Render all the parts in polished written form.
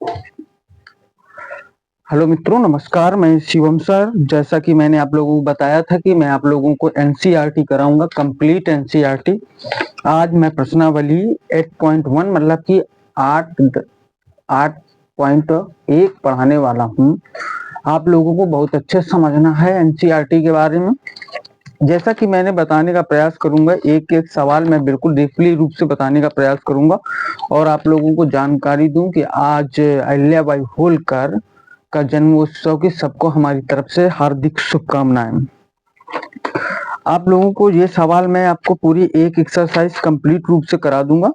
Hello मित्रों, नमस्कार। मैं शिवम सर। जैसा कि मैंने आप लोगों को बताया था कि मैं आप लोगों को एनसीईआरटी कराऊंगा, कंप्लीट एनसीईआरटी। आज मैं प्रश्नावली 8.1 मतलब कि 8.1 पढ़ाने वाला हूं। आप लोगों को बहुत अच्छे से समझना है एनसीईआरटी के बारे में। जैसा कि मैंने बताने का प्रयास करूंगा, एक एक सवाल मैं बिल्कुल डीपली रूप से बताने का प्रयास करूंगा और आप लोगों को जानकारी दूं कि आज अहिल्याबाई होलकर का जन्मोत्सव की सबको हमारी तरफ से हार्दिक शुभकामनाएं। आप लोगों को ये सवाल मैं आपको पूरी एक एक्सरसाइज कंप्लीट रूप से करा दूंगा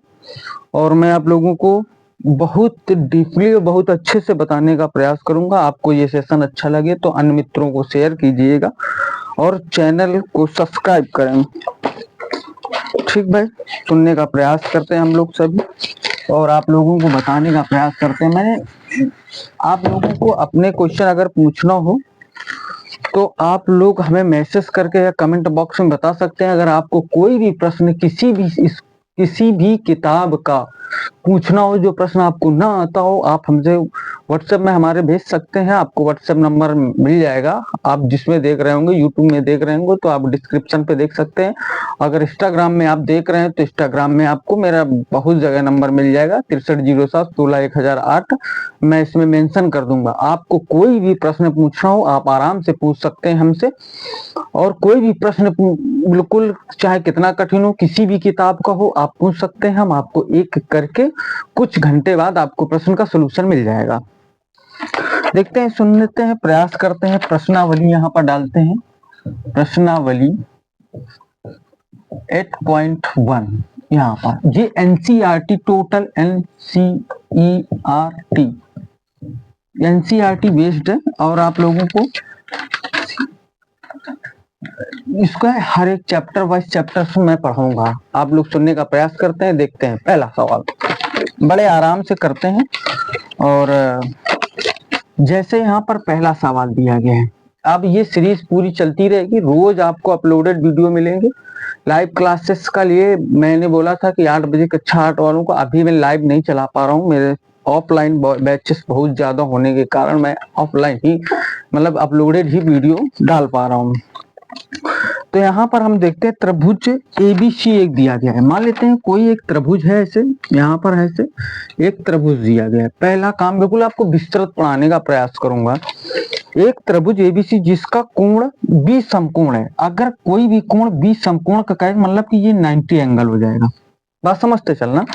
और मैं आप लोगों को बहुत डीपली और बहुत अच्छे से बताने का प्रयास करूंगा। आपको ये सेशन अच्छा लगे तो अन्य मित्रों को शेयर कीजिएगा और चैनल को सब्सक्राइब करें। ठीक भाई, सुनने का प्रयास करते हैं हम लोग सभी और आप लोगों को बताने का प्रयास करते हैं। मैंने आप लोगों को अपने क्वेश्चन अगर पूछना हो तो आप लोग हमें मैसेज करके या कमेंट बॉक्स में बता सकते हैं। अगर आपको कोई भी प्रश्न किसी भी किताब का पूछना हो, जो प्रश्न आपको ना आता हो, आप हमसे व्हाट्सएप में हमारे भेज सकते हैं। आपको व्हाट्सएप नंबर मिल जाएगा, आप जिसमें देख रहे होंगे, यूट्यूब में देख रहे होंगे तो आप डिस्क्रिप्शन पे देख सकते हैं। अगर इंस्टाग्राम में आप देख रहे हैं तो इंस्टाग्राम में आपको मेरा बहुत जगह नंबर मिल जाएगा, 6307161008। मैं इसमें मेंशन कर दूंगा। आपको कोई भी प्रश्न पूछना हो आप आराम से पूछ सकते हैं हमसे, और कोई भी प्रश्न बिल्कुल चाहे कितना कठिन हो, किसी भी किताब का हो, आप पूछ सकते हैं। हम आपको एक करके कुछ घंटे बाद आपको प्रश्न का सलूशन मिल जाएगा। देखते हैं, सुन लेते हैं, प्रयास करते हैं। प्रश्नावली यहाँ पर डालते हैं, प्रश्नावली 8.1 यहाँ पर। ये एनसीईआरटी, टोटल एनसीईआरटी बेस्ड है और आप लोगों को इसका हर एक चैप्टर वाइज चैप्टर से मैं पढ़ाऊंगा। आप लोग सुनने का प्रयास करते हैं। देखते हैं, पहला सवाल बड़े आराम से करते हैं और जैसे यहाँ पर पहला सवाल दिया गया है। अब ये सीरीज पूरी चलती रहेगी, रोज आपको अपलोडेड वीडियो मिलेंगे। लाइव क्लासेस का लिए मैंने बोला था कि 8 बजे कक्षा 8 वालों को, अभी मैं लाइव नहीं चला पा रहा हूँ। मेरे ऑफलाइन बैचेस बहुत ज्यादा होने के कारण मैं ऑफलाइन ही मतलब अपलोडेड ही वीडियो डाल पा रहा हूँ। तो यहाँ पर हम देखते हैं त्रिभुज एबीसी एक दिया गया है। मान लेते हैं कोई एक त्रिभुज है, ऐसे यहाँ पर ऐसे एक त्रिभुज दिया गया है। पहला काम बिल्कुल आपको विस्तृत पढ़ाने का प्रयास करूंगा। एक त्रिभुज एबीसी जिसका कोण बी समकोण है। अगर कोई भी कोण बी समकोण का कहे मतलब कि ये 90 एंगल हो जाएगा। बात समझते चलना।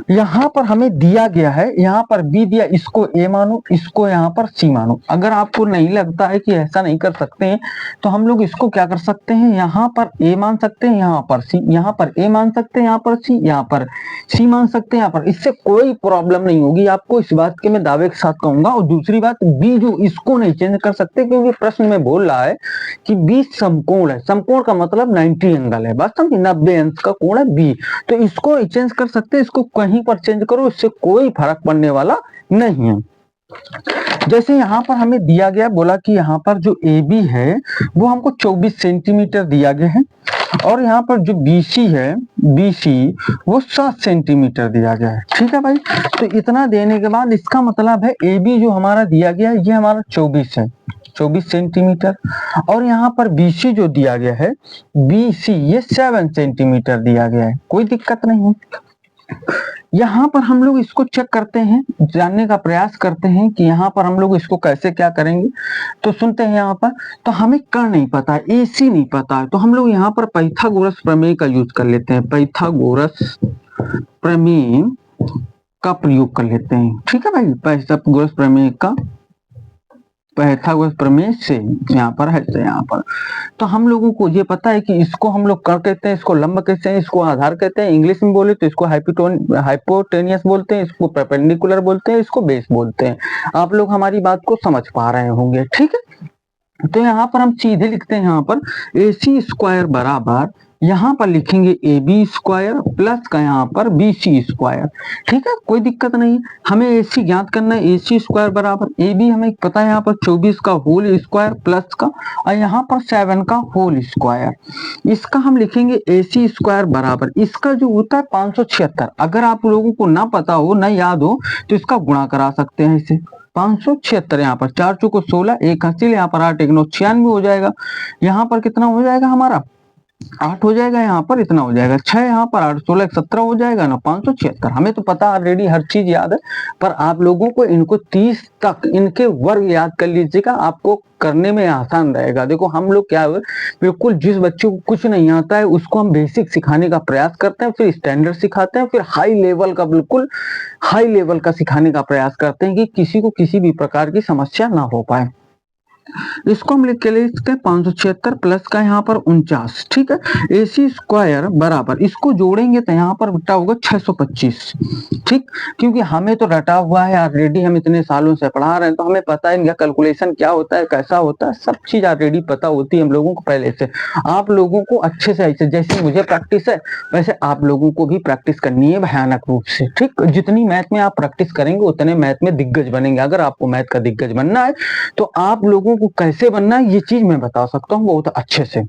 यहाँ पर हमें दिया गया है, यहाँ पर बी दिया, इसको ए मानो, इसको यहाँ पर सी मानो। अगर आपको नहीं लगता है कि ऐसा नहीं कर सकते हैं तो हम लोग इसको क्या कर सकते हैं, यहाँ पर ए मान सकते हैं, यहाँ पर सी, यहाँ पर ए मान सकते हैं, यहाँ पर सी, यहाँ पर सी मान सकते हैं, यहाँ पर। इससे कोई प्रॉब्लम नहीं होगी आपको, इस बात के मैं दावे के साथ कहूंगा। और दूसरी बात, बी जो इसको नहीं चेंज कर सकते क्योंकि प्रश्न में बोल रहा है कि बी समकोण है। समकोण का मतलब 90 एंगल है, वास्तव में 90 अंश का कोण है बी। तो इसको चेंज कर सकते हैं, इसको कहीं पर चेंज करो, इससे कोई फर्क पड़ने वाला नहीं है। जैसे यहाँ पर हमें दिया गया, बोला कि यहाँ पर जो ए बी है वो हमको 24 सेंटीमीटर दिया गया है और यहाँ पर जो बीसी है, बीसी वो 7 सेंटीमीटर दिया गया है। ठीक है भाई, तो इतना देने के बाद इसका मतलब है ए बी जो हमारा दिया गया है ये हमारा 24 है, 24 सेंटीमीटर। और यहाँ पर बीसी जो दिया गया है, बीसी ये 7 सेंटीमीटर दिया गया है। कोई दिक्कत नहीं है। यहाँ पर हम लोग इसको चेक करते हैं, जानने का प्रयास करते हैं कि यहाँ पर हम लोग इसको कैसे क्या करेंगे। तो सुनते हैं यहाँ पर, तो हमें कर नहीं पता है, एसी नहीं पता है, तो हम लोग यहाँ पर पाइथागोरस प्रमेय का यूज कर लेते हैं। पाइथागोरस प्रमेय का प्रयोग कर लेते हैं। ठीक है भाई, पाइथागोरस प्रमेय का, पाइथागोरस प्रमेय से यहाँ पर है, तो यहाँ पर तो हम लोगों को ये पता है कि इसको हम लोग कर कहते हैं, इसको लंब कहते हैं, इसको आधार कहते हैं। इंग्लिश में बोले तो इसको हाइपोटेनियस बोलते हैं, इसको परपेंडिकुलर बोलते हैं, इसको बेस बोलते हैं। आप लोग हमारी बात को समझ पा रहे होंगे। ठीक है, तो यहाँ पर हम सीधे लिखते हैं, यहाँ पर AC² बराबर यहाँ पर लिखेंगे ए बी स्क्वायर प्लस का यहाँ पर बी सी स्क्वायर। ठीक है, कोई दिक्कत नहीं। हमें ए सी ज्ञात करना है, ए सी स्क्वायर बराबर ए बी हमें पता है यहाँ पर 24 का होल स्क्वायर प्लस का और यहाँ पर 7 का होल स्क्वायर। इसका हम लिखेंगे ए सी स्क्वायर बराबर इसका जो होता है 576। अगर आप लोगों को ना पता हो, ना याद हो, तो इसका गुणा करा सकते हैं इसे। 576 यहाँ पर 4 चौको 16, एक हासिल, यहाँ पर 8 एक 9 96 हो जाएगा। यहाँ पर कितना हो जाएगा हमारा 8 हो जाएगा, यहाँ पर इतना हो जाएगा 6, यहाँ पर 8 16 17 हो जाएगा ना 576। हमें तो पता ऑलरेडी हर चीज याद है, पर आप लोगों को इनको 30 तक इनके वर्ग याद कर लीजिएगा, आपको करने में आसान रहेगा। देखो हम लोग क्या है, बिल्कुल जिस बच्चे को कुछ नहीं आता है उसको हम बेसिक सिखाने का प्रयास करते हैं, फिर स्टैंडर्ड सिखाते हैं, फिर हाई लेवल का, बिल्कुल हाई लेवल का सिखाने का प्रयास करते हैं कि किसी को किसी भी प्रकार की समस्या ना हो पाए। इसको हम लिख के लिखते हैं 576 प्लस का यहाँ पर 49। ठीक है, ए सी स्क्वायर बराबर इसको जोड़ेंगे तो यहाँ पर बटा होगा 625। ठीक, क्योंकि हमें तो रटा हुआ है ऑलरेडी, हम इतने सालों से पढ़ा रहे हैं तो हमें पता है इनका कैलकुलेशन क्या होता है, कैसा होता है, सब चीज ऑलरेडी पता होती है हम लोगों को पहले से। आप लोगों को अच्छे से ऐसे जैसे मुझे प्रैक्टिस है वैसे आप लोगों को भी प्रैक्टिस करनी है भयानक रूप से। ठीक, जितनी मैथ में आप प्रैक्टिस करेंगे उतने मैथ में दिग्गज बनेंगे। अगर आपको मैथ का दिग्गज बनना है तो आप लोगों को कैसे बनना है ये चीज मैं बता सकता हूँ बहुत अच्छे से।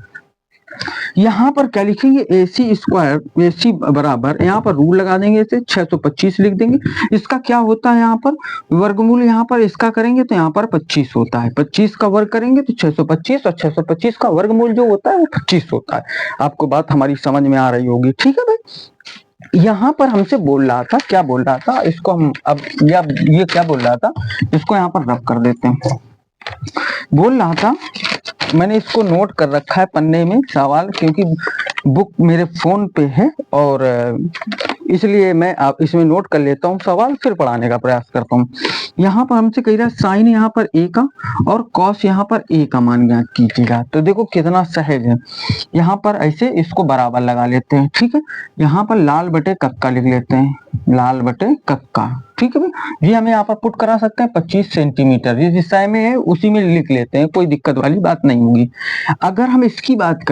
यहाँ पर क्या लिखेंगे ए सी स्क्वायर, ए सी बराबर यहाँ पर रूल लगा देंगे, इसे 625 लिख देंगे। इसका क्या होता है यहाँ पर वर्गमूल, यहाँ पर इसका करेंगे तो यहाँ पर 25 होता है, 25 का वर्ग करेंगे तो 625 और 625 का वर्गमूल जो होता है वो 25 होता है। आपको बात हमारी समझ में आ रही होगी। ठीक है भाई, यहाँ पर हमसे बोल रहा था, क्या बोल रहा था, इसको हम अब या ये क्या बोल रहा था, इसको यहाँ पर रब कर देते हैं। बोल रहा था, मैंने इसको नोट कर रखा है पन्ने में सवाल, क्योंकि बुक मेरे फोन पे है और इसलिए मैं आप इसमें नोट कर लेता हूँ सवाल, फिर पढ़ाने का प्रयास करता हूँ। यहाँ पर हमसे कह रहा है साइन यहाँ पर ए का और कॉस यहाँ पर ए का मान ज्ञात कीजिएगा। तो देखो कितना सहज है, यहाँ पर ऐसे इसको बराबर लगा लेते हैं। ठीक है, यहाँ पर लाल बटे कक्का लिख लेते हैं, लाल बटे कक्का। ठीक है भाई, ये हमें यहाँ पर पुट करा सकते हैं 25 सेंटीमीटर, जिस दिशा में है उसी में लिख लेते हैं, कोई दिक्कत वाली बात नहीं होगी। अगर हम इसकी बात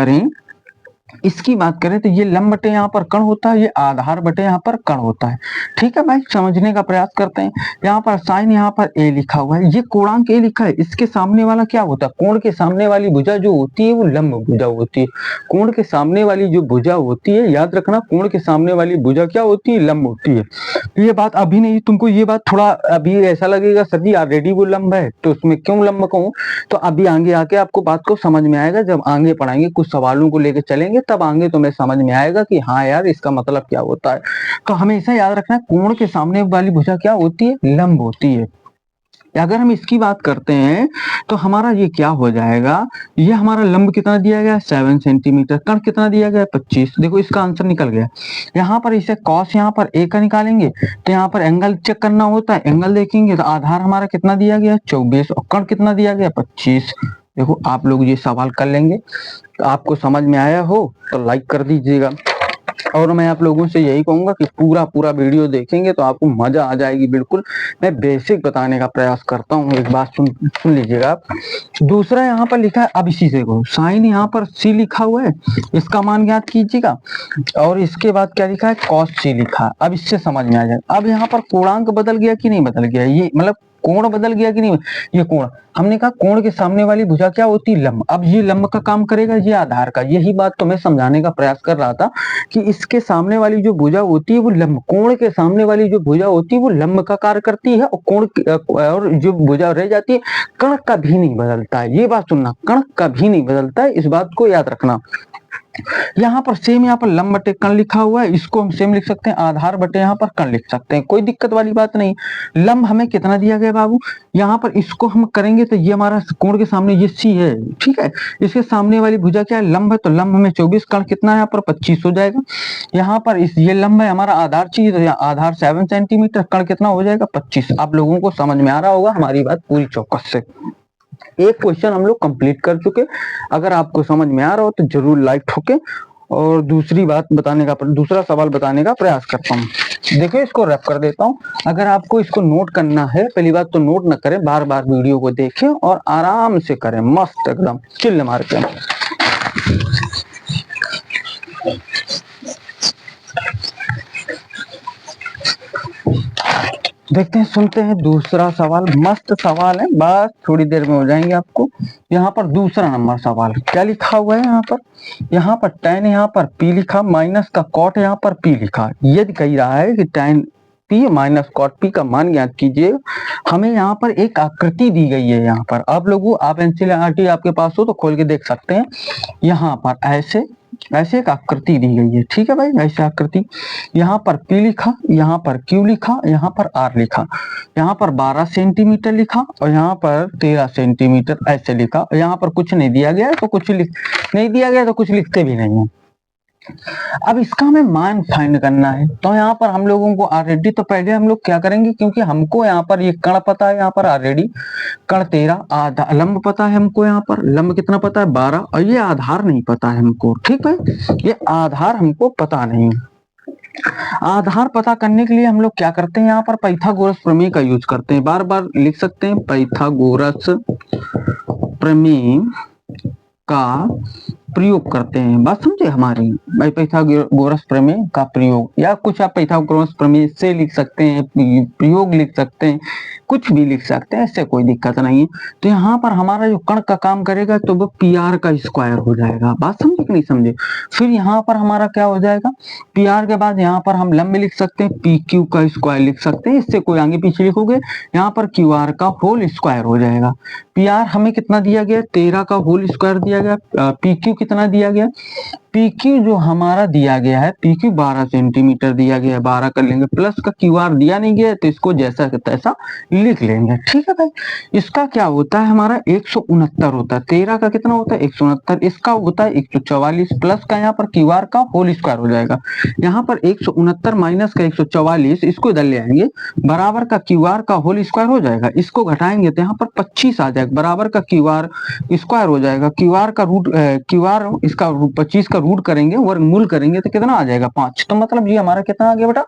करें तो ये लंब बटे यहाँ पर कण होता है, ये आधार बटे यहाँ पर कण होता है। ठीक है भाई, समझने का प्रयास करते हैं। यहाँ पर साइन यहाँ पर ए लिखा हुआ है, ये कोणांक ए लिखा है, इसके सामने वाला क्या होता है, कोण के सामने वाली भुजा जो होती है वो लंब भुजा होती है। कोण के सामने वाली जो भुजा होती है, याद रखना, कोण के सामने वाली भुजा क्या होती है, लंब होती है। ये बात अभी नहीं, तुमको ये बात थोड़ा अभी ऐसा लगेगा सर जी ऑलरेडी वो लंब है तो उसमें क्यों लंब कहूँ, तो अभी आगे आके आपको बात को समझ में आएगा, जब आगे पढ़ाएंगे कुछ सवालों को लेकर चलेंगे तब आगे तुम्हें समझ में आएगा कि हाँ यार इसका मतलब क्या होता है। तो हमेशा याद रखना है कोण के सामने वाली भुजा क्या होती है, लंब होती है। अगर हम इसकी बात करते हैं तो हमारा ये क्या हो जाएगा, ये हमारा लंब कितना दिया गया है 7 सेंटीमीटर, कण कितना दिया गया है 25। देखो इसका आंसर निकल गया। यहाँ पर इसे कॉस यहाँ पर ए का निकालेंगे तो यहाँ पर एंगल चेक करना होता है, एंगल देखेंगे तो आधार हमारा कितना दिया गया 24 और कण कितना दिया गया 25। देखो आप लोग ये सवाल कर लेंगे, तो आपको समझ में आया हो तो लाइक कर दीजिएगा। और मैं आप लोगों से यही कहूंगा कि पूरा वीडियो देखेंगे तो आपको मजा आ जाएगी। बिल्कुल मैं बेसिक बताने का प्रयास करता हूँ, एक बात सुन लीजिएगा आप। दूसरा यहाँ पर लिखा है, अब इसी से को साइन यहाँ पर सी लिखा हुआ है, इसका मान ज्ञात कीजिएगा। और इसके बाद क्या लिखा है, कॉस सी लिखा है। अब इससे समझ में आ जाएगा। अब यहाँ पर कोणांक बदल गया कि नहीं बदल गया, ये मतलब कोण बदल गया कि नहीं, ये कोण, हमने कहा कोण के सामने वाली भुजा क्या होती है, लंब। अब ये लंब का काम करेगा, ये आधार का। यही बात तो मैं समझाने का प्रयास कर रहा था कि इसके सामने वाली जो भुजा होती है वो लंब, कोण के सामने वाली जो भुजा होती है वो लंब का कार्य करती है, और कोण और जो भुजा रह जाती है कण कभी नहीं बदलता है। ये बात सुनना, कण कभी नहीं बदलता है, इस बात को याद रखना। यहाँ पर सेम यहाँ पर लंब बटे कण लिखा हुआ है, इसको हम सेम लिख सकते हैं, आधार बटे यहाँ पर कण लिख सकते हैं, कोई दिक्कत वाली बात नहीं। लंब हमें कितना दिया गया बाबू, यहाँ पर इसको हम करेंगे तो ये हमारा कोण के सामने ये सी है। ठीक है, इसके सामने वाली भुजा क्या है, लंब है, तो लंब हमें 24, कण कितना है यहाँ पर 25 हो जाएगा। यहाँ पर इस ये लंब है हमारा आधार चाहिए तो आधार 7 सेंटीमीटर, कण कितना हो जाएगा 25। आप लोगों को समझ में आ रहा होगा हमारी बात पूरी चौकस से। एक क्वेश्चन हम लोग कंप्लीट कर चुके। अगर आपको समझ में आ रहा हो तो जरूर लाइक ठोके। और दूसरी बात बताने का, दूसरा सवाल बताने का प्रयास करता हूँ। देखिए इसको रैप कर देता हूँ। अगर आपको इसको नोट करना है, पहली बात तो नोट न करें, बार बार वीडियो को देखें और आराम से करें, मस्त एकदम चिल्ल मार के। देखते हैं, सुनते हैं दूसरा सवाल। मस्त सवाल है, बस थोड़ी देर में हो जाएंगे आपको। यहाँ पर दूसरा नंबर सवाल क्या लिखा हुआ है यहाँ पर tan यहाँ पर p लिखा, माइनस का cot यहाँ पर p लिखा। यदि कही रहा है कि tan p minus cot p का मान ज्ञात कीजिए। हमें यहाँ पर एक आकृति दी गई है। यहाँ पर आप एनसीईआरटी आपके पास हो तो खोल के देख सकते हैं। यहाँ पर ऐसे एक आकृति दी गई है, ठीक है भाई, ऐसे आकृति। यहाँ पर P लिखा, यहाँ पर Q लिखा, यहाँ पर R लिखा, यहाँ पर 12 सेंटीमीटर लिखा और यहाँ पर 13 सेंटीमीटर ऐसे लिखा। यहाँ पर कुछ नहीं दिया गया है तो कुछ नहीं दिया गया तो कुछ लिखते भी नहीं है। अब इसका हमें मान फाइंड करना है। तो यहाँ पर हम लोगों को ऑलरेडी, तो पहले हम लोग क्या करेंगे, क्योंकि हमको यहाँ पर ये कण पता है, यहाँ पर ऑलरेडी कण 13, आधा लंब पता है हमको, यहाँ पर लंब कितना पता है 12, और ये आधार नहीं पता है हमको। ठीक है, ये आधार हमको पता नहीं। आधार पता करने के लिए हम लोग क्या करते हैं, यहाँ पर पाइथागोरस प्रमेय का यूज करते हैं। बार बार लिख सकते हैं, पाइथागोरस प्रमेय का प्रयोग करते हैं। बात समझे हमारी, पाइथागोरस प्रमेय का प्रयोग, या कुछ आप पाइथागोरस प्रमेय से लिख सकते हैं, प्रयोग लिख सकते हैं, कुछ भी लिख सकते हैं, इससे कोई दिक्कत नहीं है। तो यहाँ पर हमारा जो कण का काम करेगा तो वो पी आर का स्क्वायर हो जाएगा। बात समझे कि नहीं समझे। फिर यहाँ पर हमारा क्या हो जाएगा, पी आर के बाद यहाँ पर हम लंब लिख सकते हैं, पी क्यू का स्क्वायर लिख सकते हैं, इससे कोई आगे पीछे लिखोगे, यहाँ पर क्यू आर का होल स्क्वायर हो जाएगा। पी आर हमें कितना दिया गया, 13 का होल स्क्वायर दिया गया। पी क्यू कितना दिया गया, पी क्यू जो हमारा दिया गया है, पी क्यू 12 सेंटीमीटर दिया गया है, 12 कर लेंगे, प्लस का क्यू आर दिया नहीं गया है तो इसको जैसा तैसा लिख लेंगे। ठीक है भाई, इसका क्या होता है हमारा 169 होता है। 13 का कितना होता है 169, इसका होता है 144, प्लस का यहाँ पर क्यू आर का होल स्क्वायर हो जाएगा। यहाँ पर 169 माइनस का 144, इसको इधर ले आएंगे, बराबर का क्यू आर का होल स्क्वायर हो जाएगा। इसको घटाएंगे तो यहाँ पर 25 आ जाएगा, बराबर का क्यू आर स्क्वायर हो जाएगा। क्यू आर का रूट, क्यू आर इसका 25 का रूट करेंगे, वर्गमूल करेंगे तो कितना आ जाएगा 5। तो मतलब ये हमारा कितना आ गया बेटा,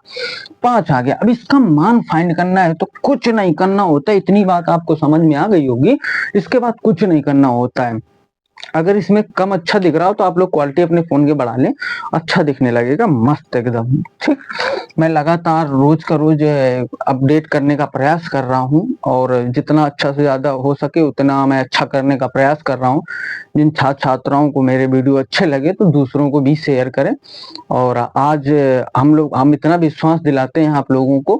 5 आ गया। अब इसका मान फाइंड करना है तो कुछ नहीं करना होता है, इतनी बात आपको समझ में आ गई होगी। इसके बाद कुछ नहीं करना होता है। अगर इसमें कम अच्छा दिख रहा हो तो आप लोग क्वालिटी अपने फोन के बढ़ा लें, अच्छा दिखने लगेगा, मस्त एकदम। ठीक, मैं लगातार रोज का रोज अपडेट करने का प्रयास कर रहा हूं और जितना अच्छा से ज्यादा हो सके उतना मैं अच्छा करने का प्रयास कर रहा हूं। जिन छात्र छात्राओं को मेरे वीडियो अच्छे लगे तो दूसरों को भी शेयर करें। और आज हम इतना विश्वास दिलाते हैं आप लोगों को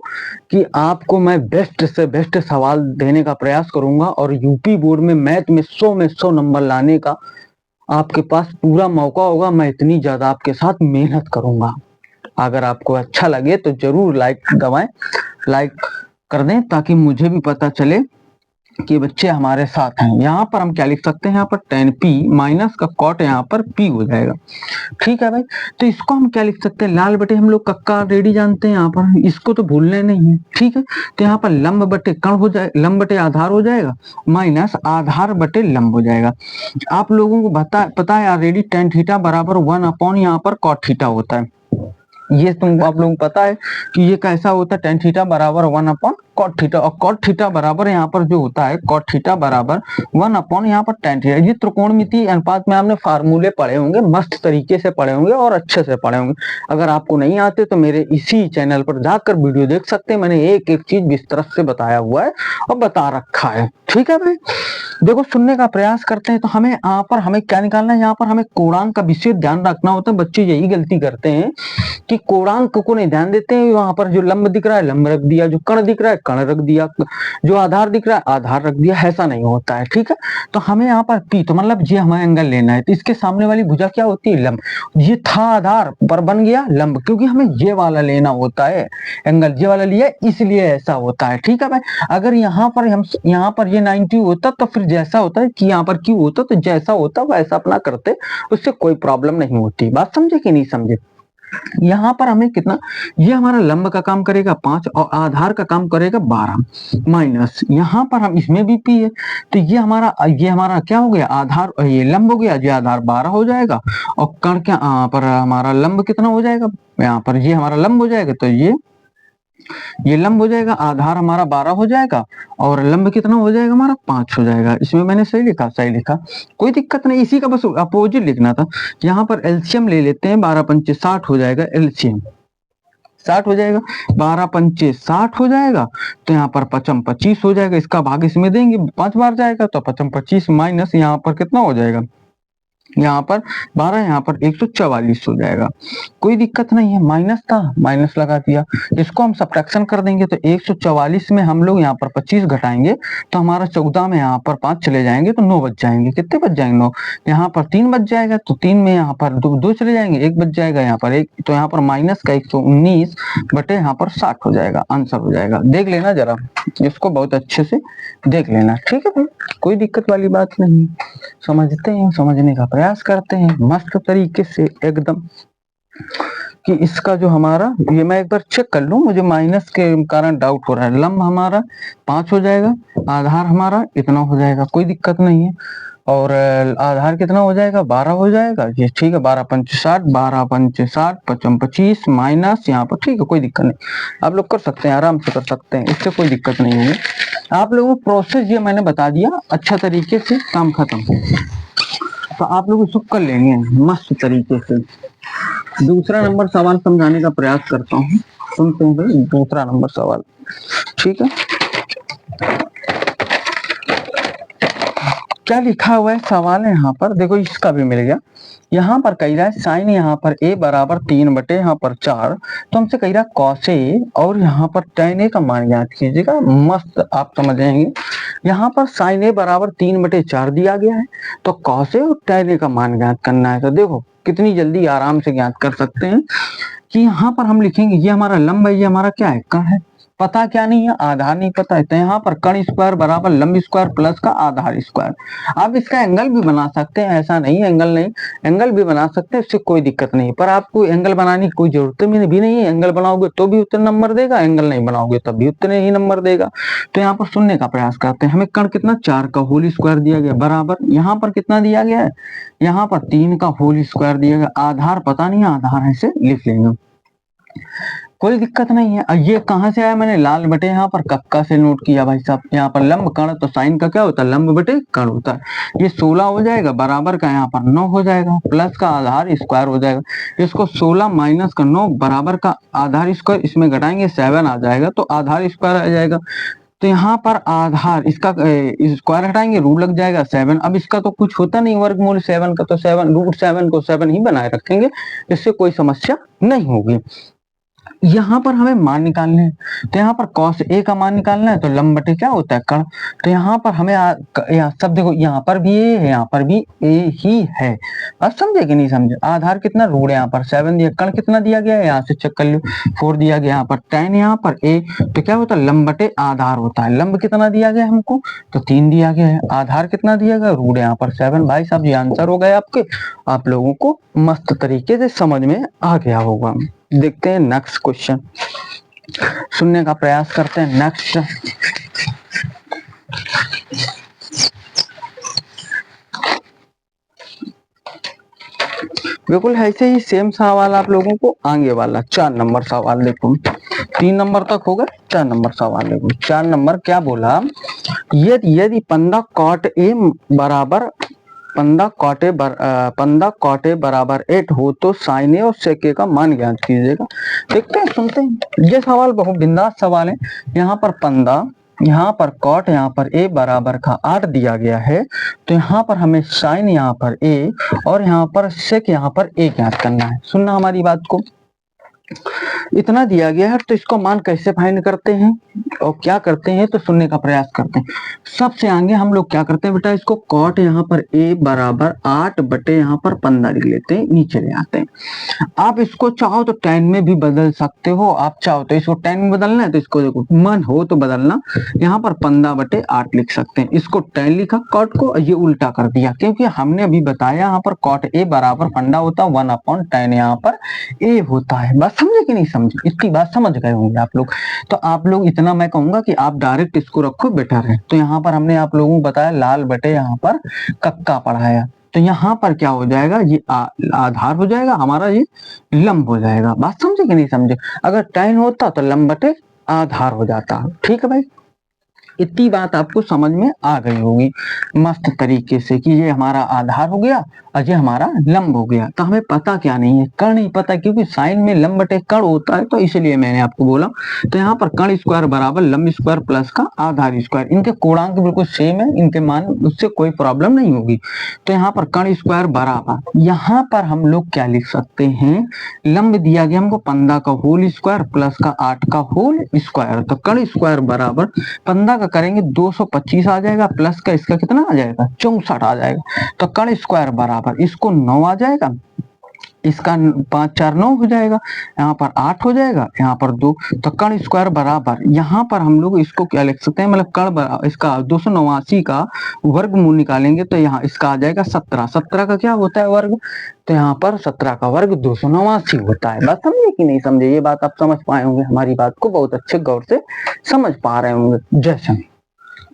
कि आपको मैं बेस्ट से बेस्ट सवाल देने का प्रयास करूंगा और यूपी बोर्ड में मैथ में 100 में 100 नंबर लाने का आपके पास पूरा मौका होगा। मैं इतनी ज्यादा आपके साथ मेहनत करूंगा। अगर आपको अच्छा लगे तो जरूर लाइक दबाएं, लाइक कर दें ताकि मुझे भी पता चले कि बच्चे हमारे साथ हैं। यहाँ पर हम क्या लिख सकते हैं, यहाँ पर tan p माइनस का cot यहाँ पर p हो जाएगा। ठीक है भाई, तो इसको हम क्या लिख सकते हैं, लाल बटे हम लोग कक्का रेडी जानते हैं, यहाँ पर इसको तो भूलने नहीं है। ठीक है, तो यहाँ पर लंब बटे कण हो जाए, लंब बटे आधार हो जाएगा, माइनस आधार बटे लंब हो जाएगा। आप लोगों को पता है ऑलरेडी tan थीटा बराबर 1 अपॉन यहाँ पर cot थीटा होता है। ये तुम आप लोगों को पता है कि ये कैसा होता है, tan थीटा बराबर 1 अपॉन cot थीटा, और cot थीटा बराबर यहाँ पर जो होता है cot थीटा बराबर 1 अपॉन यहाँ पर tan थीटा। ये त्रिकोणमितीय अनुपात में आपने फार्मूले पढ़े होंगे, मस्त तरीके से पढ़े होंगे और अच्छे से पढ़े होंगे। अगर आपको नहीं आते तो मेरे इसी चैनल पर जाकर वीडियो देख सकते हैं, मैंने एक एक चीज विस्तार से बताया हुआ है और बता रखा है। ठीक है भाई, देखो सुनने का प्रयास करते हैं। तो हमें यहाँ पर हमें क्या निकालना है, यहाँ पर हमें कोणांक का विशेष ध्यान रखना होता है। बच्चे यही गलती करते हैं कि कोणांक को नहीं ध्यान देते हैं। वहां पर जो लंब दिख रहा है लंब रख दिया, जो कण दिख रहा है कण रख दिया, जो आधार दिख रहा है आधार रख दिया, ऐसा नहीं होता है। ठीक है, तो हमें यहाँ पर पी, तो मतलब ये हमें एंगल लेना है, तो इसके सामने वाली भुजा क्या होती है, लंब। ये था आधार पर बन गया लंब, क्योंकि हमें ये वाला लेना होता है एंगल, ये वाला लिया इसलिए ऐसा होता है। ठीक है भाई, अगर यहाँ पर ये 90 होता तो फिर जैसा होता है कि यहाँ पर क्यों होता तो जैसा होता वैसा अपना करते, उससे कोई प्रॉब्लम नहीं होती। बात समझे कि नहीं समझे। यहाँ पर हमें कितना, ये हमारा लंब का काम करेगा 5 और आधार का काम करेगा 12, माइनस यहाँ पर हम इसमें भी पी है, तो ये हमारा क्या हो गया, आधार, ये लंब हो गया, ये आधार 12 हो जाएगा और कण क्या पर हमारा लंब कितना हो जाएगा, यहाँ पर ये हमारा लंब हो जाएगा, तो ये लंब हो जाएगा, आधार हमारा 12 हो जाएगा और लंब कितना हो जाएगा हमारा 5 हो जाएगा। इसमें मैंने सही लिखा, कोई दिक्कत नहीं, इसी का बस अपोजिट लिखना था। यहाँ पर एलसीएम ले लेते हैं, 12 पंचे 60 हो जाएगा एलसीएम। 60 हो जाएगा, 12 पंचे 60 हो जाएगा, तो यहाँ पर 55 25 हो जाएगा, इसका भाग इसमें देंगे 5 बार जाएगा, तो 55 25 माइनस यहाँ पर कितना हो जाएगा, यहाँ पर 12, यहाँ पर 144 हो जाएगा। कोई दिक्कत नहीं है, माइनस था माइनस लगा दिया। इसको हम सब्ट्रैक्शन कर देंगे तो 144 में हम लोग यहाँ पर 25 घटाएंगे तो हमारा 14 में यहाँ पर 5 चले जाएंगे तो 9 बच जाएंगे। कितने बच जाएंगे? 9। यहाँ पर 3 बच जाएगा तो 3 में यहाँ पर 2 चले जाएंगे, 1 बच जाएगा यहाँ पर 1, तो यहाँ पर माइनस का 119 बटे यहाँ पर 60 हो जाएगा, आंसर हो जाएगा। देख लेना जरा, इसको बहुत अच्छे से देख लेना, ठीक है भाई, कोई दिक्कत वाली बात नहीं। समझते हैं, समझने का प्रयास करते हैं मस्त तरीके से एकदम, कि इसका जो हमारा, ये मैं एक बार चेक कर लूं, मुझे माइनस के कारण डाउट हो रहा है। लंब हमारा 5 हो जाएगा, आधार हमारा इतना हो जाएगा, कोई दिक्कत नहीं है। और आधार कितना हो जाएगा, 12 हो जाएगा, ये ठीक है, 12 पंच 60, 12 पंच 60, 55 25 माइनस यहाँ पर, ठीक है, कोई दिक्कत नहीं, आप लोग कर सकते हैं, आराम से कर सकते हैं, इससे कोई दिक्कत नहीं होगी। आप लोगों को प्रोसेस ये मैंने बता दिया, अच्छा तरीके से काम खत्म, तो आप लोग इसको कर लेंगे मस्त तरीके से। दूसरा नंबर सवाल समझाने का प्रयास करता हूँ, सुनते हैं भाई दूसरा नंबर सवाल, ठीक है। क्या लिखा हुआ है सवाल है यहाँ पर, देखो इसका भी मिल गया। यहाँ पर कह रहा है साइन यहाँ पर a बराबर 3 बटे यहाँ पर 4, तो हमसे कह रहा है कॉस ए और यहाँ पर tan a का मान ज्ञात कीजिएगा। मस्त आप समझ जाएंगे, यहाँ पर साइन a बराबर 3 बटे 4 दिया गया है, तो कॉस ए और tan a का मान ज्ञात करना है। तो देखो कितनी जल्दी आराम से ज्ञात कर सकते हैं कि यहाँ पर हम लिखेंगे ये हमारा लंब है, ये हमारा क्या है, कण है, पता क्या नहीं है, आधार नहीं पता है, तो यहाँ पर कण स्क्वायर बराबर लंब स्क्वायर प्लस का आधार स्क्वायर। आप इसका एंगल भी बना सकते हैं, ऐसा नहीं एंगल नहीं, एंगल भी बना सकते हैं, इससे कोई दिक्कत नहीं, पर आपको एंगल बनाने की कोई जरूरत भी नहीं है। एंगल बनाओगे तो भी उतने नंबर देगा, एंगल नहीं बनाओगे तब भी उतने ही नंबर देगा। तो यहाँ पर सुनने का प्रयास करते हैं, हमें कण कितना 4 का होल स्क्वायर दिया गया बराबर, यहाँ पर कितना दिया गया है, यहाँ पर 3 का होल स्क्वायर दिया गया, आधार पता नहीं, आधार ऐसे लिख लेंगे, कोई दिक्कत नहीं है। ये कहां से आया, मैंने लाल बटे यहाँ पर कक्का से नोट किया भाई साहब। यहाँ पर लंब कण, तो साइन का क्या होता है, लंब बटे कण होता है। ये 16 हो जाएगा, बराबर का यहाँ पर 9 हो जाएगा, प्लस का आधार स्क्वायर हो जाएगा। इसको 16 माइनस का 9 बराबर का आधार स्क्वायर, इसमें घटाएंगे 7 आ जाएगा, तो आधार स्क्वायर आ जाएगा। तो यहाँ पर आधार इसका स्क्वायर हटाएंगे, रूट लग जाएगा 7। अब इसका तो कुछ होता नहीं वर्गमूल 7 का, तो 7 रूट 7 को 7 ही बनाए रखेंगे, इससे कोई समस्या नहीं होगी। यहाँ पर हमें मान निकालने हैं, तो यहाँ पर cos a का मान निकालना है, तो लंब बटे क्या होता है, कण। तो यहाँ पर हमें सब देखो, यहाँ पर भी a है, यहाँ पर भी a ही है। अब समझे कि नहीं समझे? आधार कितना, रूट यहाँ पर 7 दिया, कण कितना दिया गया है, यहाँ से चेक कर लो 4 दिया गया, यहाँ पर tan यहाँ पर a, तो क्या होता है, लंब बटे आधार होता है। लंब कितना दिया गया हमको, तो 3 दिया गया है, आधार कितना दिया गया, रूट यहाँ पर 7। भाई साहब ये आंसर हो गए आपके, आप लोगों को मस्त तरीके से समझ में आ गया होगा। देखते हैं नेक्स्ट क्वेश्चन, सुनने का प्रयास करते हैं नेक्स्ट। बिल्कुल ऐसे ही सेम सवाल आप लोगों को आगे वाला 4 नंबर सवाल देखो, 3 नंबर तक हो गए, 4 नंबर सवाल देखो। 4 नंबर क्या बोला, यदि 15 cot a बराबर 15 cot a बराबर 8 हो तो sin a और sec a का मान ज्ञात कीजिएगा। देखते हैं, सुनते हैं, ये सवाल बहुत बिंदास सवाल है। यहाँ पर 15, यहाँ पर cot, यहाँ पर a बराबर का 8 दिया गया है, तो यहाँ पर हमें sin यहाँ पर a और यहाँ पर sec यहाँ पर a ज्ञात करना है। सुनना हमारी बात को, इतना दिया गया है, तो इसको मान कैसे फाइंड करते हैं और क्या करते हैं, तो सुनने का प्रयास करते हैं। सबसे आगे हम लोग क्या करते हैं बेटा, इसको cot यहाँ पर a बराबर 8 बटे यहाँ पर 15 लिख लेते हैं, नीचे ले आते हैं। आप इसको चाहो तो tan में भी बदल सकते हो, आप चाहो तो इसको tan में बदलना है तो इसको देखो मन हो तो बदलना, यहाँ पर 15 बटे 8 लिख सकते हैं। इसको tan लिखा cot को, ये उल्टा कर दिया, क्योंकि हमने अभी बताया यहाँ पर cot a बराबर फंडा होता है 1/tan, यहाँ पर a होता है। बस समझे कि नहीं समझे, इसकी बात समझ गए होंगे आप लोग। तो आप लोग इतना मैं कहूंगा कि आप डायरेक्ट इसको रखो, बेटर है। तो यहाँ पर हमने आप लोगों को बताया लाल बटे यहाँ पर कक्का पढ़ाया, तो यहाँ पर क्या हो जाएगा, ये आधार हो जाएगा हमारा, ये लंब हो जाएगा। बात समझे कि नहीं समझे? अगर tan होता तो लंब बटे आधार हो जाता। ठीक है भाई, इतनी बात आपको समझ में आ गई होगी मस्त तरीके से कि ये हमारा आधार हो गया और ये हमारा लंब हो गया। तो हमें पता क्या नहीं है, कर्ण नहीं पता, क्योंकि साइन में लंब बटे कर्ण होता है, तो इसलिए मैंने आपको बोला। तो यहाँ पर कर्ण स्क्वायर बराबर लंब स्क्वायर प्लस का आधार स्क्वायर, इनके कोणांक बिल्कुल सेम है, इनके मान उससे कोई प्रॉब्लम नहीं होगी। तो यहाँ पर कर्ण स्क्वायर बराबर, यहाँ पर हम लोग क्या लिख सकते हैं, लंब दिया गया हमको 15 का होल स्क्वायर प्लस का 8 का होल स्क्वायर। तो कर्ण स्क्वायर बराबर 15 का करेंगे 225 आ जाएगा, प्लस का इसका कितना आ जाएगा 64 आ जाएगा। तो कर्ण स्क्वायर बराबर इसको 9 आ जाएगा, इसका 5 4 9 हो जाएगा, यहाँ पर 8 हो जाएगा, यहाँ पर 2। तो कर्ण स्क्वायर बराबर यहाँ पर हम लोग इसको क्या लिख सकते हैं, मतलब कर्ण बराबर इसका 289 का वर्गमूल निकालेंगे तो यहाँ इसका आ जाएगा 17। 17 का क्या होता है वर्ग, तो यहाँ पर 17 का वर्ग 289 होता है। बात समझे कि नहीं समझे, ये बात आप समझ पाए होंगे, हमारी बात को बहुत अच्छे गौर से समझ पा रहे होंगे। जैसे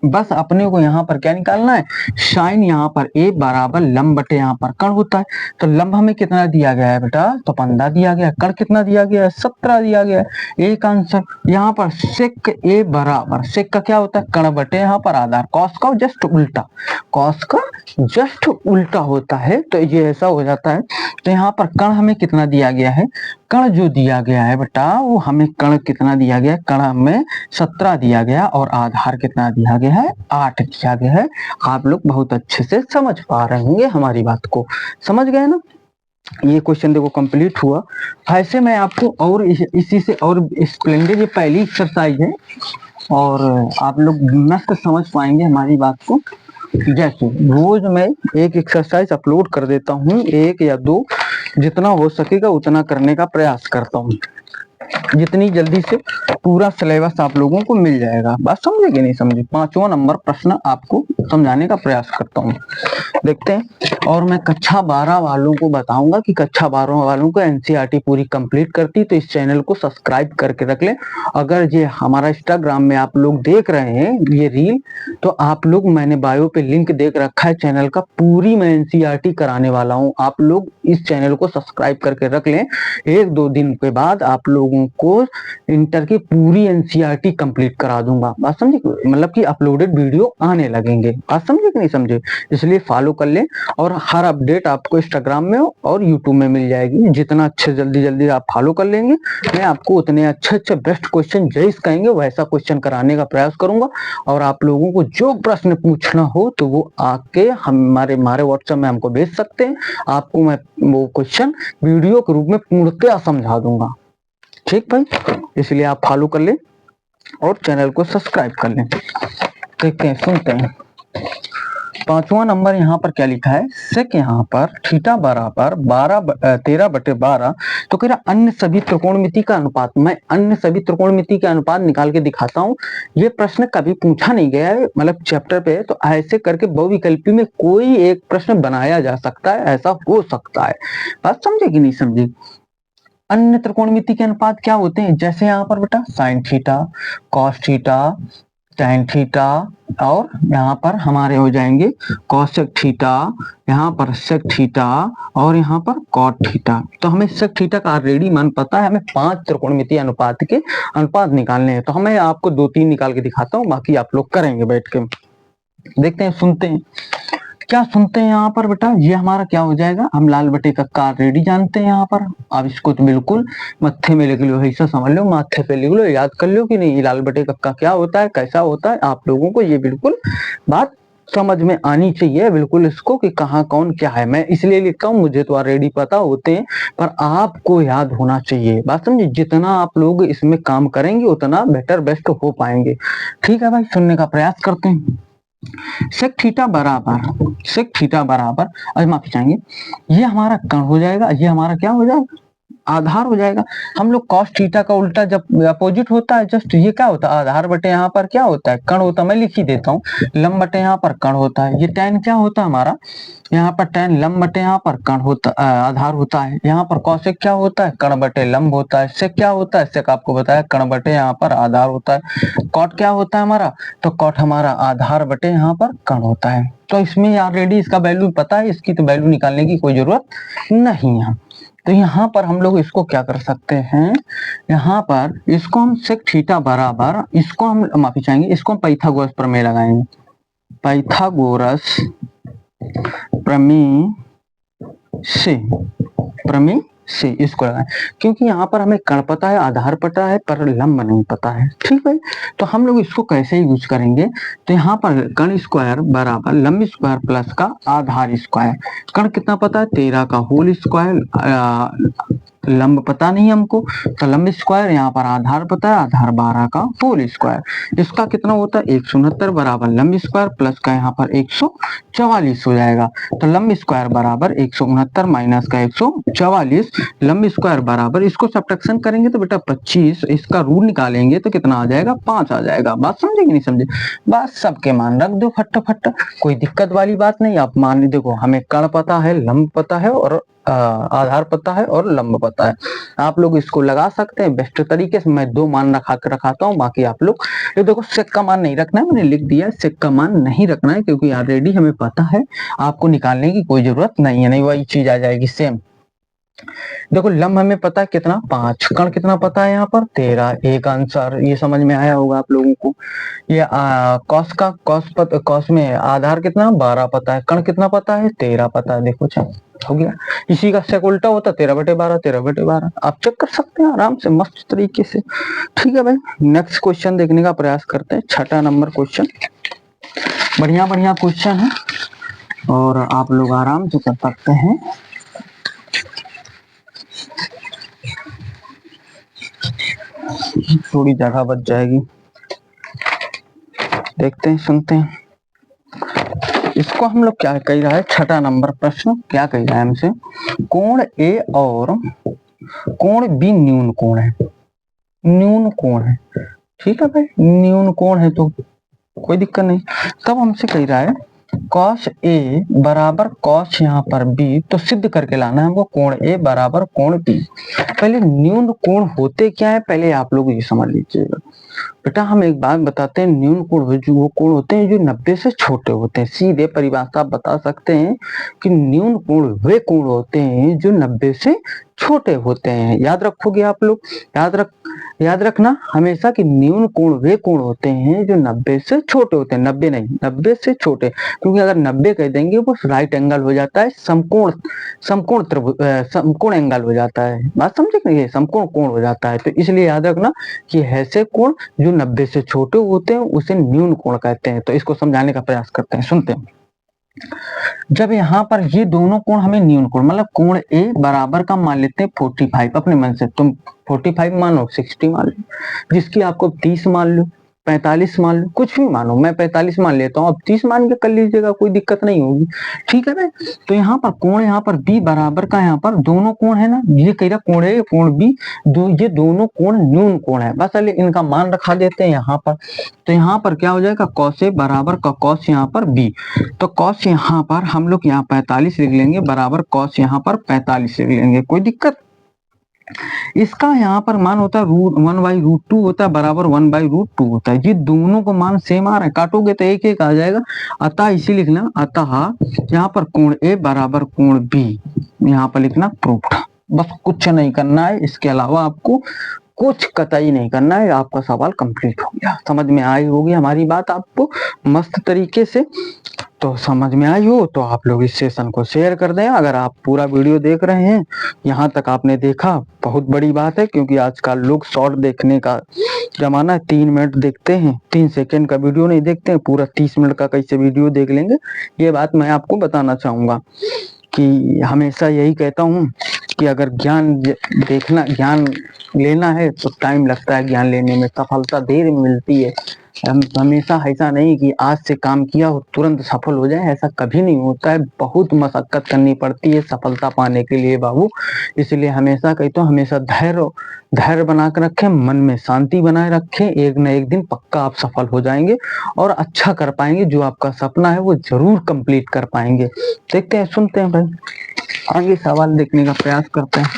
बस अपने को यहाँ पर क्या निकालना है, साइन यहाँ पर ए बराबर लंब बटे यहाँ पर कर्ण होता है। तो लंब हमें कितना दिया गया है बेटा, तो 15 दिया गया है, कर्ण कितना दिया गया है 17 दिया गया है। एक आंसर। यहाँ पर सेक ए बराबर, सेक का क्या होता है कर्ण बटे यहाँ पर आधार, कॉस का जस्ट उल्टा, कॉस का जस्ट उल्टा होता है, तो ये ऐसा हो जाता है। तो यहाँ पर कर्ण हमें कितना दिया गया है, कर्ण जो दिया गया है बेटा वो हमें कर्ण कितना दिया गया है, कर्ण हमें 17 दिया गया और आधार कितना दिया गया है 8 दिया गया है। आप लोग बहुत अच्छे से समझ पा रहे होंगे हमारी बात को, समझ गए ना। ये क्वेश्चन देखो कंप्लीट हुआ। ऐसे मैं आपको और इसी से और स्प्लेंडेड, ये पहली एक्सरसाइज है और आप लोग मस्त समझ पाएंगे हमारी बात को। जैसे रोज मैं एक एक्सरसाइज अपलोड कर देता हूँ, 1 या 2 जितना हो सकेगा उतना करने का प्रयास करता हूँ, जितनी जल्दी से पूरा सिलेबस आप लोगों को मिल जाएगा। बात समझे कि नहीं समझे। 5वां नंबर प्रश्न आपको समझाने का प्रयास करता हूँ, देखते हैं। और मैं कक्षा 12 वालों को बताऊंगा कि कक्षा 12 वालों को एनसीईआरटी पूरी कंप्लीट करती, तो इस चैनल को सब्सक्राइब करके रख लें। अगर ये हमारा इंस्टाग्राम में आप लोग देख रहे हैं ये रील, तो आप लोग, मैंने बायो पे लिंक देख रखा है चैनल का, पूरी मैं एनसीईआरटी कराने वाला हूँ। आप लोग इस चैनल को सब्सक्राइब करके रख लें, 1-2 दिन के बाद आप लोगों को इंटर की पूरी एनसीईआरटी कंप्लीट करा दूंगा। बात समझे, मतलब कि अपलोडेड वीडियो आने लगेंगे। बात समझे कि नहीं समझे, इसलिए फॉलो कर लें। और हर अपडेट आपको इंस्टाग्राम में और यूट्यूब में मिल जाएगी। जितना अच्छे जल्दी आप फॉलो कर लेंगे, मैं आपको उतने अच्छे बेस्ट क्वेश्चन जैसे कहेंगे वैसा क्वेश्चन कराने का प्रयास करूंगा। और आप लोगों को जो प्रश्न पूछना हो तो वो आके हमारे व्हाट्सएप में हमको भेज सकते हैं, आपको मैं वो क्वेश्चन वीडियो के रूप में पूर्णतः समझा दूंगा। ठीक भाई, इसलिए आप फॉलो कर लें और चैनल को सब्सक्राइब कर लें। देखते हैं, सुनते हैं। 5वां नंबर यहाँ पर क्या लिखा है, सेक यहाँ पर थीटा बराबर 13/12। तो कह रहा अन्य सभी त्रिकोणमिति का अनुपात। मैं अन्य सभी त्रिकोणमिति का अनुपात निकाल के दिखाता हूँ। ये प्रश्न कभी पूछा नहीं गया है, मतलब चैप्टर पे, तो ऐसे करके बहुविकल्पी में कोई एक प्रश्न बनाया जा सकता है, ऐसा हो सकता है। बात समझे कि नहीं समझे। अन्य त्रिकोणमिति के अनुपात क्या होते हैं, जैसे यहाँ पर बेटा sine theta, cos theta, tan theta, और यहाँ पर हमारे हो जाएंगे कॉसेक थीटा, यहाँ पर सेक थीटा, और यहाँ पर कॉट थीटा। तो हमें सेक थीटा का ऑलरेडी मान पता है, हमें 5 त्रिकोणमितीय अनुपात के अनुपात निकालने हैं। तो हमें आपको 2-3 निकाल के दिखाता हूँ, बाकी आप लोग करेंगे बैठ के। देखते हैं, सुनते हैं क्या सुनते हैं यहाँ पर बेटा। ये हमारा क्या हो जाएगा, हम लाल बटे का रेडी जानते हैं यहाँ पर। अब इसको तो बिल्कुल मत्थे में लिख लो, ऐसा समझ लो, माथे पे लिख लो, याद कर लो कि नहीं लाल बटे का क्या होता है, कैसा होता है। आप लोगों को ये बिल्कुल बात समझ में आनी चाहिए बिल्कुल इसको, कि कहाँ कौन क्या है। मैं इसलिए लिखता हूँ, मुझे तो ऑलरेडी पता होते हैं, पर आपको याद होना चाहिए। बात समझिए, जितना आप लोग इसमें काम करेंगे उतना बेटर बेस्ट हो पाएंगे। ठीक है भाई, सुनने का प्रयास करते हैं। सेक थीटा बराबर, अब माफी चाहेंगे, ये हमारा कर्ण हो जाएगा, ये हमारा क्या हो जाएगा आधार हो जाएगा। हम लोग कॉस थीटा का उल्टा जब अपोजिट होता है, जस्ट ये क्या होता है आधार बटे यहाँ पर क्या होता है कर्ण होता है। मैं लिख ही देता हूँ, लंब बटे यहाँ पर कर्ण होता है। ये टैन क्या होता है हमारा, यहाँ पर टैन लंब बटे यहाँ पर कर्ण होता आधार होता है। यहाँ पर कॉसेक क्या होता है कर्ण बटे लंब होता है। सेक क्या होता है, सेक आपको बताया कर्ण बटे यहाँ पर आधार होता है। कॉट क्या होता है हमारा, तो कॉट हमारा आधार बटे यहाँ पर कर्ण होता है। तो इसमें ऑलरेडी इसका वैल्यू पता है, इसकी तो वैल्यू निकालने की कोई जरूरत नहीं है। तो यहाँ पर हम लोग इसको क्या कर सकते हैं, यहाँ पर इसको हम सेक थीटा बराबर, इसको हम माफी चाहेंगे, इसको हम पाइथागोरस प्रमेय लगाएंगे, पाइथागोरस प्रमेय से इसको लगाएं, क्योंकि यहाँ पर हमें कण पता है, आधार पता है, पर लंब नहीं पता है। ठीक है, तो हम लोग इसको कैसे यूज करेंगे, तो यहाँ पर कण स्क्वायर बराबर लंब स्क्वायर प्लस का आधार स्क्वायर। कण कितना पता है, 13 का होल स्क्वायर, लंब पता नहीं हमको, तो लंब स्क्वायर, यहाँ पर आधार पता है, आधार 12 का होल स्क्वायर। इसका कितना होता है 169 बराबर लंब स्क्वायर प्लस का यहाँ पर 144 हो जाएगा। तो लंब स्क्वायर बराबर 169 माइनस का 144, लंब स्क्वायर बराबर, इसको सब्ट्रैक्शन करेंगे तो बेटा 25, इसका रूट निकालेंगे तो कितना आ जाएगा 5 आ जाएगा। बात समझे कि नहीं समझे, बस सबके मान रख दो फटाफट, कोई दिक्कत वाली बात नहीं। आप मान देखो, हमें कण पता है, लंब पता है और आधार पता है और लंब पता है। आप लोग इसको लगा सकते हैं बेस्ट तरीके से। मैं 2 मान रखा के रखाता हूँ, बाकी आप लोग ये देखो सेक का मान नहीं रखना है, मैंने लिख दिया सेक का मान नहीं रखना है, क्योंकि ऑलरेडी हमें पता है, आपको निकालने की कोई जरूरत नहीं है, नहीं वही चीज आ जाएगी सेम। देखो लंब हमें पता है कितना 5, कण कितना पता है यहाँ पर 13, एक आंसर ये समझ में आया होगा आप लोगों को। ये कॉस में आधार कितना 12 पता है, कण कितना पता है 13 पता है। देखो चल हो गया, इसी का सेक उल्टा होता 13/12, 13/12 आप चेक कर सकते हैं आराम से मस्त तरीके से। ठीक है भाई, नेक्स्ट क्वेश्चन देखने का प्रयास करते हैं, 6 नंबर क्वेश्चन। बढ़िया बढ़िया क्वेश्चन है और आप लोग आराम से कर सकते हैं। थोड़ी जगह बच जाएगी, देखते हैं सुनते हैं। इसको हम लोग क्या कह रहा है, 6 नंबर प्रश्न क्या कह रहा है हमसे, कोण ए और कोण बी न्यून कोण है, न्यून कोण है। ठीक है भाई, न्यून कोण है तो कोई दिक्कत नहीं। तब हमसे कह रहा है कॉस ए बराबर कॉस यहाँ पर बी, तो सिद्ध करके लाना है हमको कोण ए बराबर कोण बी। पहले न्यून कोण होते क्या है, पहले आप लोग ये समझ लीजिएगा बेटा। हम एक बात बताते हैं, न्यून कोण वो कोण होते हैं जो 90 से छोटे होते हैं। सीधे परिभाषा आप बता सकते हैं कि न्यून कोण वे कोण होते हैं जो 90 से छोटे होते हैं। याद रखोगे आप लोग, याद रखना हमेशा कि न्यून कोण वे कोण होते हैं जो 90 से छोटे होते हैं, 90 नहीं 90 से छोटे, क्योंकि अगर 90 कह देंगे वो राइट एंगल हो जाता है, समकोण एंगल हो जाता है। बात समझे कि नहीं, समकोण कोण हो जाता है। तो इसलिए याद रखना कि ऐसे कोण जो 90 से छोटे होते हैं उसे न्यून कोण कहते हैं। तो इसको समझाने का प्रयास करते हैं, सुनते हैं। जब यहाँ पर ये दोनों कोण हमें न्यून कोण, मतलब कोण ए बराबर का मान लेते हैं 45, अपने मन से तुम 45 मानो, 60 मान लो, जिसकी आपको 30 मान लो, 45 मान लो, कुछ भी मानो, मैं 45 मान लेता हूँ, अब 30 मान के कर लीजिएगा, कोई दिक्कत नहीं होगी। ठीक है ना, तो यहाँ पर कोण, यहाँ पर बी बराबर का, यहाँ पर दोनों कोण है ना, ये कह रहा कोण ए कोण बी, ये दोनों कोण न्यून कोण है। बस अरे इनका मान रखा देते हैं यहाँ पर। तो यहाँ पर क्या हो जाएगा, कॉस ए बराबर का कॉस यहाँ पर बी, तो कॉस यहाँ पर हम लोग यहाँ 45 लिख लेंगे बराबर कॉस यहाँ पर 45 लिख लेंगे, कोई दिक्कत। इसका यहाँ पर मान होता है √1/√2 होता है, बराबर 1/√2 होता है। ये दोनों को मान सेम आ रहा है, काटोगे तो एक एक आ जाएगा। अतः इसी लिखना, अतः यहाँ पर कोण ए बराबर कोण बी, यहाँ पर लिखना प्रूफ्ड। बस कुछ नहीं करना है, इसके अलावा आपको कुछ कतई नहीं करना है, आपका सवाल कंप्लीट हो गया। समझ में आई होगी हमारी बात आपको मस्त तरीके से। तो समझ में आई हो तो आप लोग इस सेशन को शेयर कर दें। अगर आप पूरा वीडियो देख रहे हैं, यहाँ तक आपने देखा, बहुत बड़ी बात है, क्योंकि आजकल लोग शॉर्ट देखने का जमाना है, 3 मिनट देखते हैं, 3 सेकंड का वीडियो नहीं देखते हैं, पूरा 30 मिनट का कैसे वीडियो देख लेंगे। ये बात मैं आपको बताना चाहूंगा कि हमेशा यही कहता हूँ कि अगर ज्ञान ज्ञान लेना है तो टाइम लगता है, ज्ञान लेने में सफलता देर में मिलती है। हमेशा ऐसा नहीं कि आज से काम किया हो तुरंत सफल हो जाए, ऐसा कभी नहीं होता है। बहुत मशक्कत करनी पड़ती है सफलता पाने के लिए बाबू। इसलिए हमेशा कहता हूँ, हमेशा धैर्य बना कर रखें, मन में शांति बनाए रखें, एक न एक दिन पक्का आप सफल हो जाएंगे और अच्छा कर पाएंगे। जो आपका सपना है वो जरूर कंप्लीट कर पाएंगे। देखते हैं, सुनते हैं भाई, आगे सवाल देखने का प्रयास करते हैं।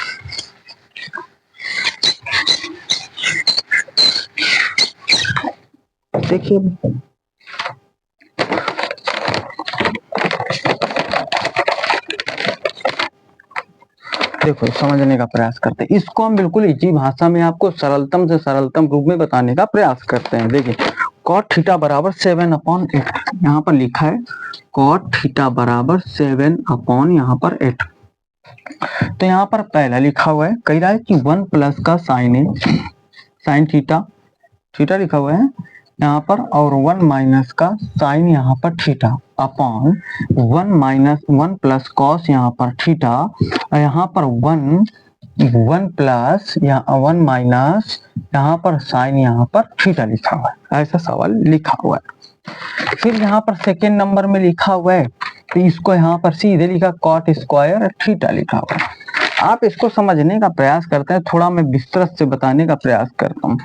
देखिए देखो समझने का प्रयास करते हैं, इसको हम बिल्कुल इजी भाषा में आपको सरलतम से सरलतम रूप में बताने का प्रयास करते हैं। देखिए cot थीटा बराबर 7/8 यहाँ पर लिखा है, cot थीटा बराबर 7/8 यहाँ पर 8। तो यहाँ पर पहला लिखा हुआ है, कह रहा है कि 1 प्लस का साइन है, साइन थीटा, थीटा लिखा हुआ है यहाँ पर, और 1 माइनस का साइन यहाँ पर थीटा अपॉन 1 प्लस कॉस यहाँ पर थीटा, यहाँ पर 1 प्लस या 1 माइनस यहाँ पर साइन यहाँ पर थीटा लिखा हुआ है, ऐसा सवाल लिखा हुआ है। फिर यहाँ पर सेकेंड नंबर में लिखा हुआ है, तो इसको यहाँ पर सीधे लिखा कॉट स्क्वायर थीटा लिखा हुआ है। आप इसको समझने का प्रयास करते हैं, थोड़ा मैं विस्तृत से बताने का प्रयास करता हूँ।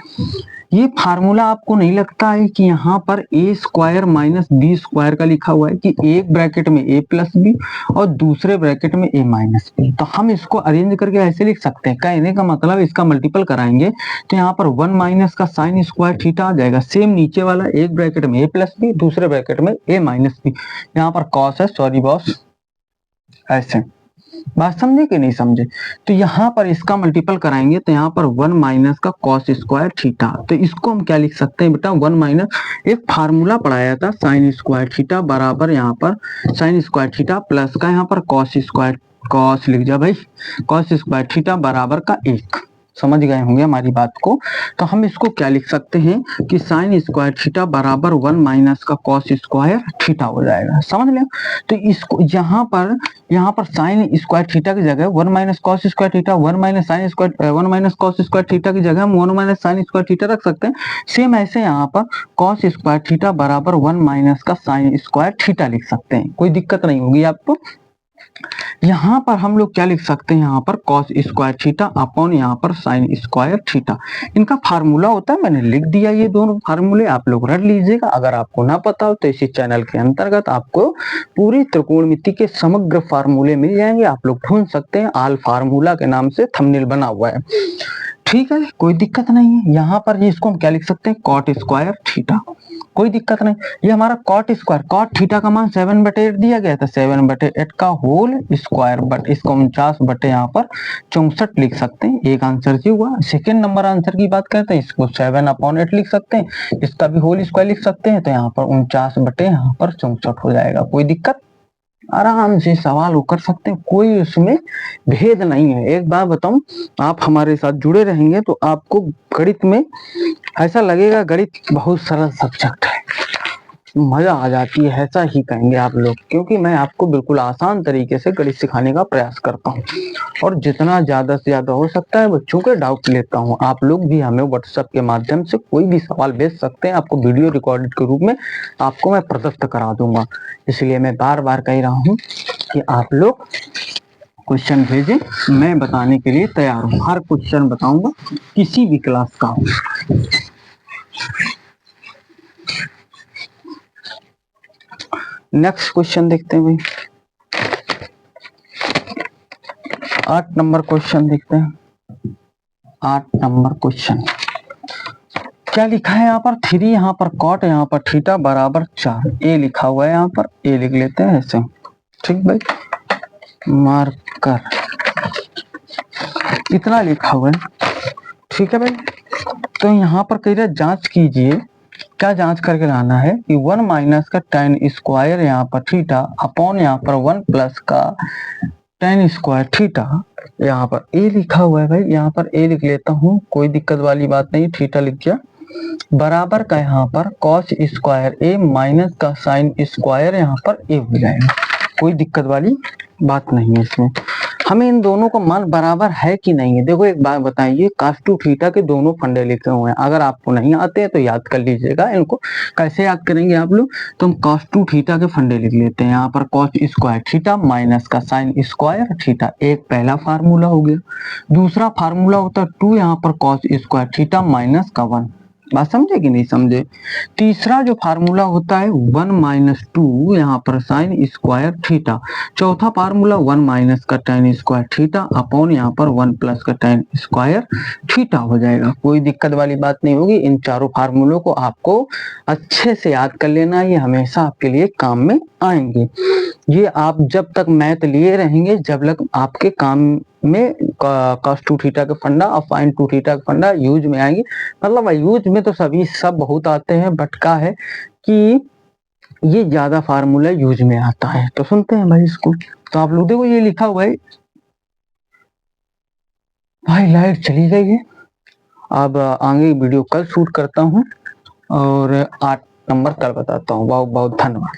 ये फार्मूला आपको नहीं लगता है कि यहाँ पर ए स्क्वायर माइनस बी स्क्वायर का लिखा हुआ है कि एक ब्रैकेट में ए प्लस बी और दूसरे ब्रैकेट में ए माइनस बी, तो हम इसको अरेंज करके ऐसे लिख सकते हैं। कहने का मतलब इसका मल्टीपल कराएंगे तो यहाँ पर 1 माइनस का साइन स्क्वायर थीटा आ जाएगा, सेम नीचे वाला एक ब्रैकेट में ए प्लस बी, दूसरे ब्रैकेट में ए माइनस बी, यहाँ पर कॉस है, सॉरी बॉस, ऐसे बात समझे कि नहीं समझे। तो यहाँ पर इसका मल्टीपल कराएंगे तो यहाँ पर 1 माइनस का कॉस स्क्वायर थीटा, तो इसको हम क्या लिख सकते हैं बेटा, 1 माइनस, एक फार्मूला पढ़ाया था साइन स्क्वायर थीटा बराबर यहाँ पर साइन स्क्वायर थीटा प्लस का यहाँ पर कॉस स्क्वायर, कॉस लिख जा भाई, कॉस स्क्वायर थीटा बराबर का 1, समझ गए होंगे हमारी बात को। तो हम इसको क्या लिख सकते हैं कि साइन स्क्वायर थीटा बराबर 1 माइनस का कॉस स्क्वायर थीटा हो जाएगा, समझ लें। तो इसको यहाँ पर साइन स्क्वायर थीटा की जगह 1 minus cos square theta, 1 minus sine square, 1 minus cos square theta की जगह हम 1 माइनस साइन स्क्वायर थीटा रख सकते हैं। सेम ऐसे यहाँ पर कॉस स्क्वायर थीटा बराबर 1 माइनस का साइन स्क्वायर थीटा लिख सकते हैं, कोई दिक्कत नहीं होगी आपको। यहाँ पर हम लोग क्या लिख सकते हैं, यहाँ पर कॉस स्क्वायर थीटा अपॉन यहाँ पर साइन स्क्वायर थीटा, इनका फार्मूला होता है, मैंने लिख दिया ये दोनों फार्मूले, आप लोग रट लीजिएगा। अगर आपको ना पता हो तो इसी चैनल के अंतर्गत आपको पूरी त्रिकोणमिति के समग्र फार्मूले मिल जाएंगे, आप लोग ढूंढ सकते हैं, आल फार्मूला के नाम से थंबनेल बना हुआ है, ठीक है, कोई दिक्कत नहीं है। यहाँ पर इसको हम क्या लिख सकते हैं, कॉट स्क्वायर थीटा, कोई दिक्कत नहीं। ये हमारा कॉट स्क्वायर, कॉट थीटा का मान 7/8 दिया गया था, 7/8 का होल स्क्वायर, बट इसको 49 यहाँ पर 64 लिख सकते हैं, एक आंसर जी हुआ। सेकेंड नंबर आंसर की बात करते हैं, इसको 7/8 लिख सकते हैं, इसका भी होल स्क्वायर लिख सकते हैं, तो यहाँ पर 49 यहाँ पर 64 हो जाएगा, कोई दिक्कत, आराम से सवाल वो कर सकते हैं, कोई उसमें भेद नहीं है। एक बात बताऊं, आप हमारे साथ जुड़े रहेंगे तो आपको गणित में ऐसा लगेगा गणित बहुत सरल सब्जेक्ट है, मजा आ जाती है, ऐसा ही कहेंगे आप लोग, क्योंकि मैं आपको बिल्कुल आसान तरीके से गणित सिखाने का प्रयास करता हूं और जितना ज्यादा से ज्यादा हो सकता है बच्चों के डाउट लेता हूं। आप लोग भी हमें व्हाट्सएप के माध्यम से कोई भी सवाल भेज सकते हैं, आपको वीडियो रिकॉर्डेड के रूप में आपको मैं प्रदत्त करा दूंगा। इसलिए मैं बार बार कह रहा हूँ कि आप लोग क्वेश्चन भेजें, मैं बताने के लिए तैयार हूँ, हर क्वेश्चन बताऊंगा, किसी भी क्लास का हो। नेक्स्ट क्वेश्चन देखते हैं भाई, 8 नंबर क्वेश्चन देखते हैं। 8 नंबर क्वेश्चन क्या लिखा है यहाँ पर, 3 यहाँ पर कॉट, यहाँ पर थीटा बराबर 4, ए लिखा हुआ है, यहाँ पर ए लिख लेते हैं ऐसे, ठीक भाई, मार्कर इतना लिखा हुआ है, ठीक है भाई। तो यहाँ पर कह रहे जांच कीजिए, क्या जांच करके लाना है कि 1 माइनस का tan स्क्वायर यहाँ पर थीटा अपॉन यहाँ पर 1 प्लस का tan स्क्वायर थीटा, यहाँ पर ए लिखा हुआ है भाई, यहाँ पर ए लिख लेता हूँ, कोई दिक्कत वाली बात नहीं, थीटा लिख गया, बराबर का यहाँ पर कॉस स्क्वायर ए माइनस का साइन स्क्वायर यहाँ पर ए हो जाएगा, कोई दिक्कत वाली बात नहीं है इसमें। हमें इन दोनों का मान बराबर है कि नहीं है, देखो एक बात बताइए, cos 2 थीटा के दोनों फंडे लिखे हुए हैं, अगर आपको नहीं आते हैं तो याद कर लीजिएगा इनको। कैसे याद करेंगे आप लोग, तो हम cos 2 थीटा के फंडे लिख लेते हैं, यहाँ पर cos स्क्वायर थीटा माइनस का साइन स्क्वायर थीटा, एक पहला फार्मूला हो गया। दूसरा फार्मूला होता है 2 यहाँ पर cos स्क्वायर थीटा माइनस का 1, बात समझे कि नहीं समझे। तीसरा जो फार्मूला होता है 1 माइनस 2 यहाँ पर साइन स्क्वायर थीटा। चौथा फार्मूला 1 माइनस का tan स्क्वायर थीटा अपॉन यहाँ पर 1 प्लस का tan स्क्वायर थीटा हो जाएगा, कोई दिक्कत वाली बात नहीं होगी। इन चारों फार्मूलों को आपको अच्छे से याद कर लेना, ये हमेशा आपके लिए काम में आएंगे। ये आप जब तक मैथ लिए रहेंगे जब तक आपके काम में cos 2 थीटा का फंडा और sin 2 थीटा का फंडा यूज में आएंगे। मतलब यूज में तो सभी सब बहुत आते हैं, बट क्या है कि ये ज्यादा फार्मूला यूज में आता है। तो सुनते हैं भाई इसको। तो आप लोग देखो ये लिखा हुआ है भाई, लाइट चली गई है। अब आगे वीडियो कल शूट करता हूँ और 8 नंबर कल बताता हूँ। बहुत बहुत धन्यवाद।